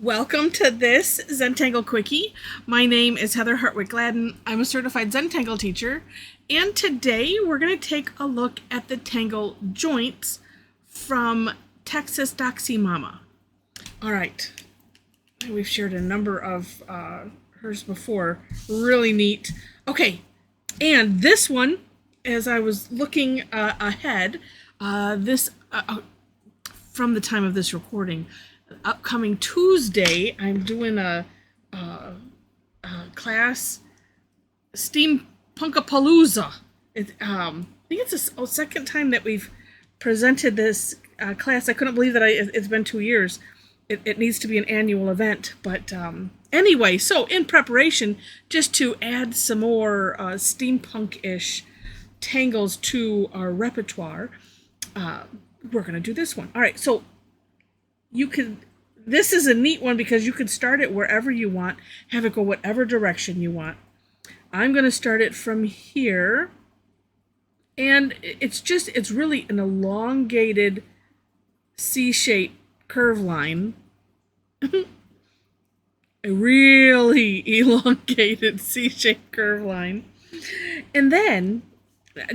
Welcome to this Zentangle Quickie. My name is Heather Hartwick Gladden. I'm a certified Zentangle teacher, and today we're going to take a look at the tangle Jointz from TexasDoxieMama. All right, we've shared a number of hers before. Really neat. Okay, and this one, as I was looking ahead, from the time of this recording, upcoming Tuesday, I'm doing a class, Steampunkapalooza. I think it's the second time that we've presented this class. I couldn't believe that it's been 2 years. It needs to be an annual event. But anyway, so in preparation, just to add some more steampunk-ish tangles to our repertoire, we're going to do this one. All right, so this is a neat one because you can start it wherever you want, have it go whatever direction you want. I'm going to start it from here, and it's really an elongated C-shaped curve line. A really elongated C-shaped curve line. And then,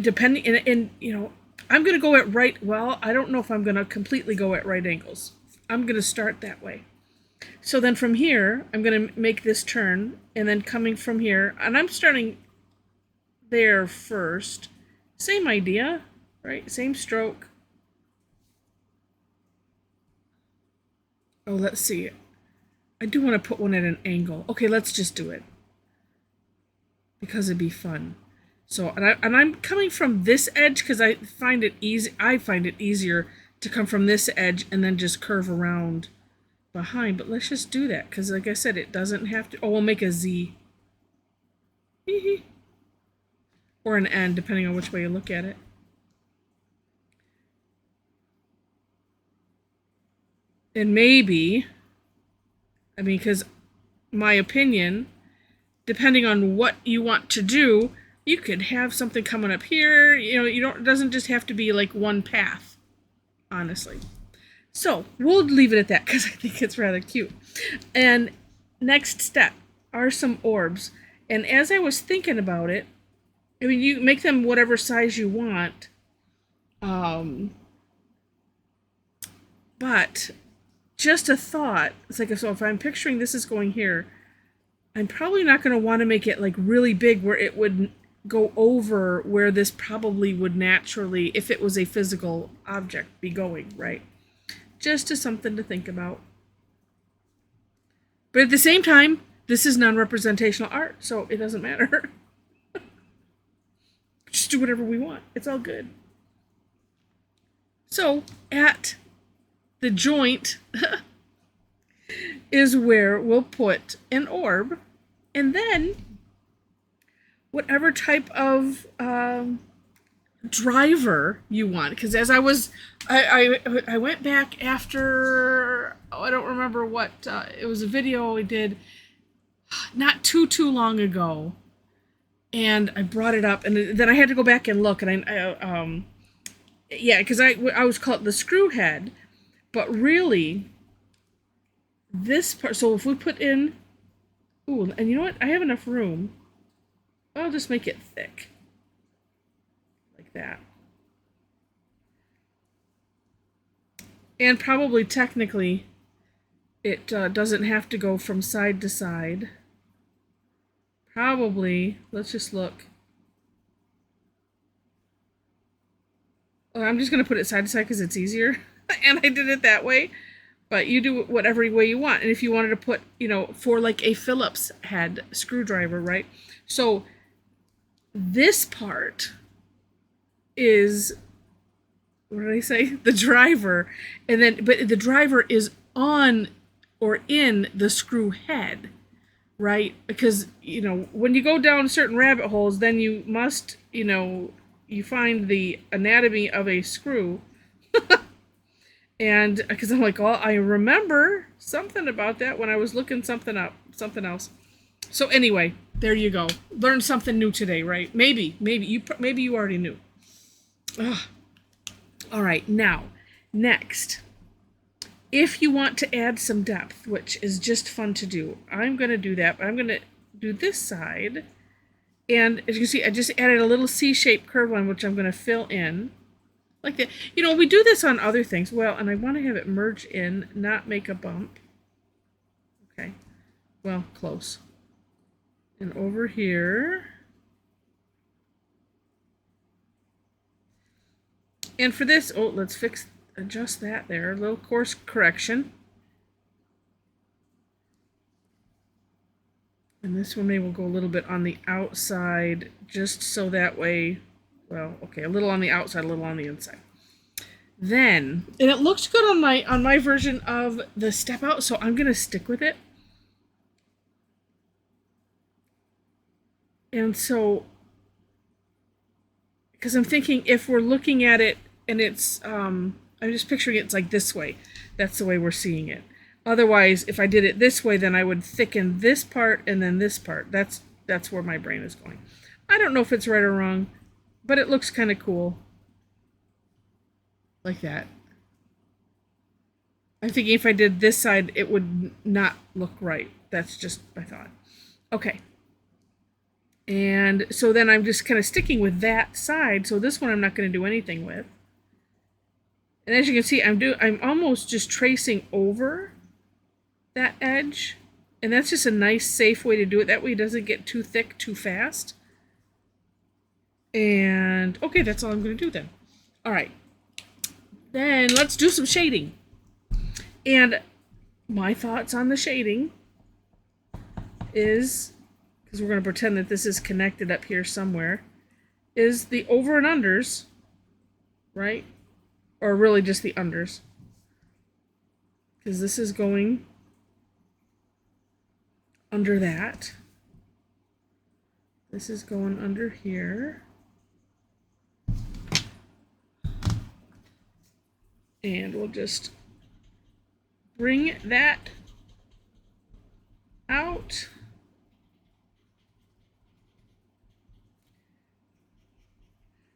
depending, and I'm going to go at I don't know if I'm going to completely go at right angles. I'm going to start that way. So then from here, I'm going to make this turn, and then coming from here, and I'm starting there first. Same idea, right? Same stroke. Oh, let's see. I do want to put one at an angle. Okay, let's just do it, because it'd be fun. So, and I'm coming from this edge because I find it easier to come from this edge and then just curve around behind. But let's just do that because, like I said, it doesn't have to. Oh, we'll make a Z. Or an N, depending on which way you look at it. And maybe, because my opinion, depending on what you want to do, you could have something coming up here. It doesn't just have to be like one path, honestly. So we'll leave it at that because I think it's rather cute. And next step are some orbs. And as I was thinking about it, you make them whatever size you want. But just a thought, it's like, so if I'm picturing this is going here, I'm probably not going to want to make it like really big where it would go over where this probably would naturally, if it was a physical object, be going, right? Just as something to think about. But at the same time, this is non-representational art, so it doesn't matter. Just do whatever we want. It's all good. So at the joint is where we'll put an orb, and then whatever type of driver you want. Because as I went back after, I don't remember what, it was a video I did not too long ago, and I brought it up, and then I had to go back and look, and because I was called the screw head, but really this part, so if we put in, and you know what, I have enough room. I'll just make it thick, like that. And probably technically, it doesn't have to go from side to side. Probably, let's just look. I'm just going to put it side to side because it's easier, and I did it that way. But you do it whatever way you want. And if you wanted to put, for like a Phillips head screwdriver, right? So this part is, what did I say? The driver. But the driver is on or in the screw head, right? Because, when you go down certain rabbit holes, then you must, you find the anatomy of a screw. And because I'm like, I remember something about that when I was looking something else. So anyway, there you go. Learned something new today, right? Maybe you already knew. Ugh. All right, now, next, If you want to add some depth, which is just fun to do, I'm going to do that, but I'm going to do this side. And as you can see, I just added a little C-shaped curve one, which I'm going to fill in like that. You know, we do this on other things. Well, and I want to have it merge in, not make a bump. Okay, well, close. And over here. And for this, oh, let's adjust that there. A little course correction. And this one maybe will go a little bit on the outside, just so that way, well, okay, a little on the outside, a little on the inside. Then, and it looks good on my version of the step out, so I'm gonna stick with it. And so, because I'm thinking if we're looking at it and it's, I'm just picturing it's like this way. That's the way we're seeing it. Otherwise, if I did it this way, then I would thicken this part and then this part. That's where my brain is going. I don't know if it's right or wrong, but it looks kind of cool. Like that. I'm thinking if I did this side, it would not look right. That's just my thought. Okay. And so then I'm just kind of sticking with that side. So this one I'm not going to do anything with. And as you can see, I'm almost just tracing over that edge. And that's just a nice, safe way to do it. That way it doesn't get too thick too fast. And okay, that's all I'm going to do then. All right. Then let's do some shading. And my thoughts on the shading is, because we're going to pretend that this is connected up here somewhere, is the over and unders, right? Or really just the unders. Because this is going under that. This is going under here. And we'll just bring that out.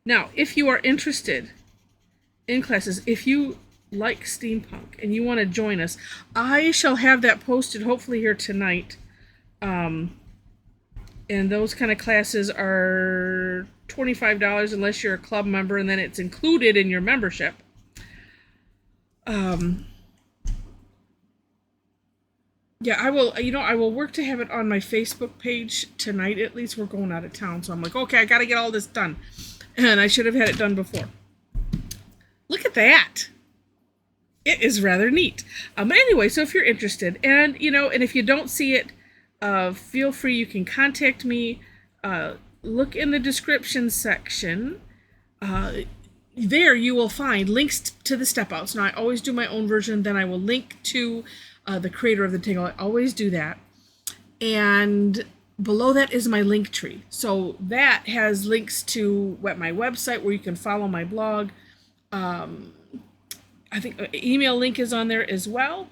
Now, if you are interested in classes, if you like steampunk and you want to join us, I shall have that posted hopefully here tonight. And those kind of classes are $25 unless you're a club member, and then it's included in your membership. Yeah, I will work to have it on my Facebook page tonight. At least we're going out of town, so I'm like, okay, I got to get all this done. And I should have had it done before. Look at that. It is rather neat. But anyway, so if you're interested, and if you don't see it, feel free, you can contact me. Look in the description section. There you will find links to the step outs. Now I always do my own version, then I will link to the creator of the tangle. I always do that. And below that is my link tree. So that has links to my website where you can follow my blog. I think an email link is on there as well.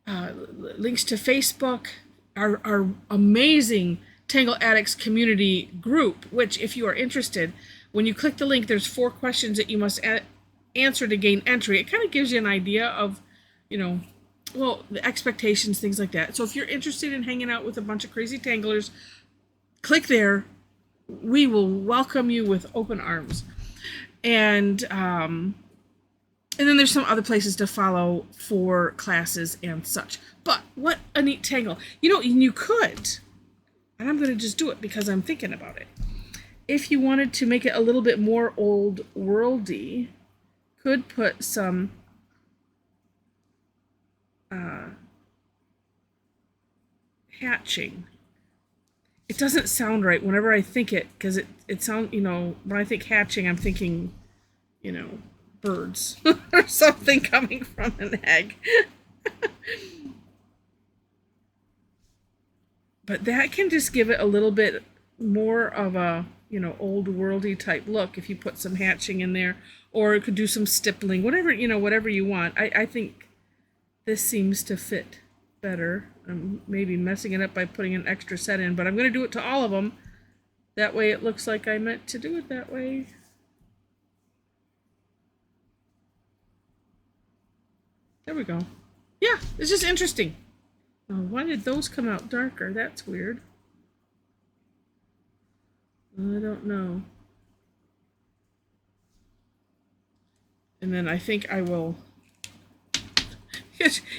Links to Facebook, our amazing Tangle Addicts community group, which if you are interested, when you click the link, there's 4 questions that you must answer to gain entry. It kind of gives you an idea of, the expectations, things like that. So if you're interested in hanging out with a bunch of crazy tanglers, click there. We will welcome you with open arms. And then there's some other places to follow for classes and such. But what a neat tangle. You could, and I'm going to just do it because I'm thinking about it. If you wanted to make it a little bit more old worldy, could put some hatching. It doesn't sound right whenever I think it, because it sounds, when I think hatching, I'm thinking, birds or something coming from an egg. But that can just give it a little bit more of a, old worldy type look if you put some hatching in there, or it could do some stippling, whatever you want. I think this seems to fit better. I'm maybe messing it up by putting an extra set in, but I'm going to do it to all of them. That way it looks like I meant to do it that way. There we go. yeah, it's just interesting. Now, why did those come out darker? That's weird. I don't know. And then I think I will...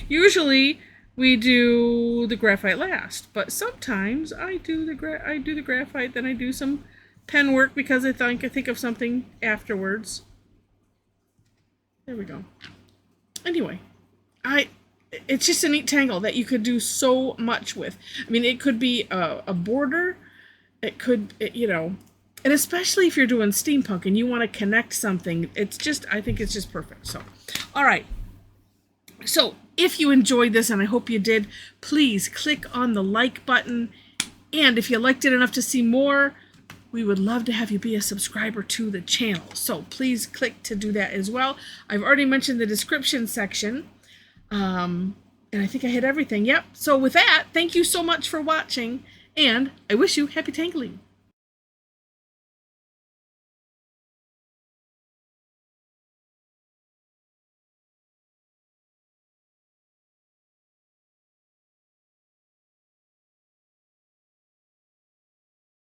Usually we do the graphite last, but sometimes I do the graphite, then I do some pen work because I think of something afterwards. There we go. Anyway, it's just a neat tangle that you could do so much with. I mean, it could be a border. It could, you know, and especially if you're doing steampunk and you want to connect something, I think it's just perfect. So, all right. So, if you enjoyed this, and I hope you did, please click on the like button. And if you liked it enough to see more, we would love to have you be a subscriber to the channel. So please click to do that as well. I've already mentioned the description section. And I think I hit everything. Yep. So with that, thank you so much for watching. And I wish you happy tangling.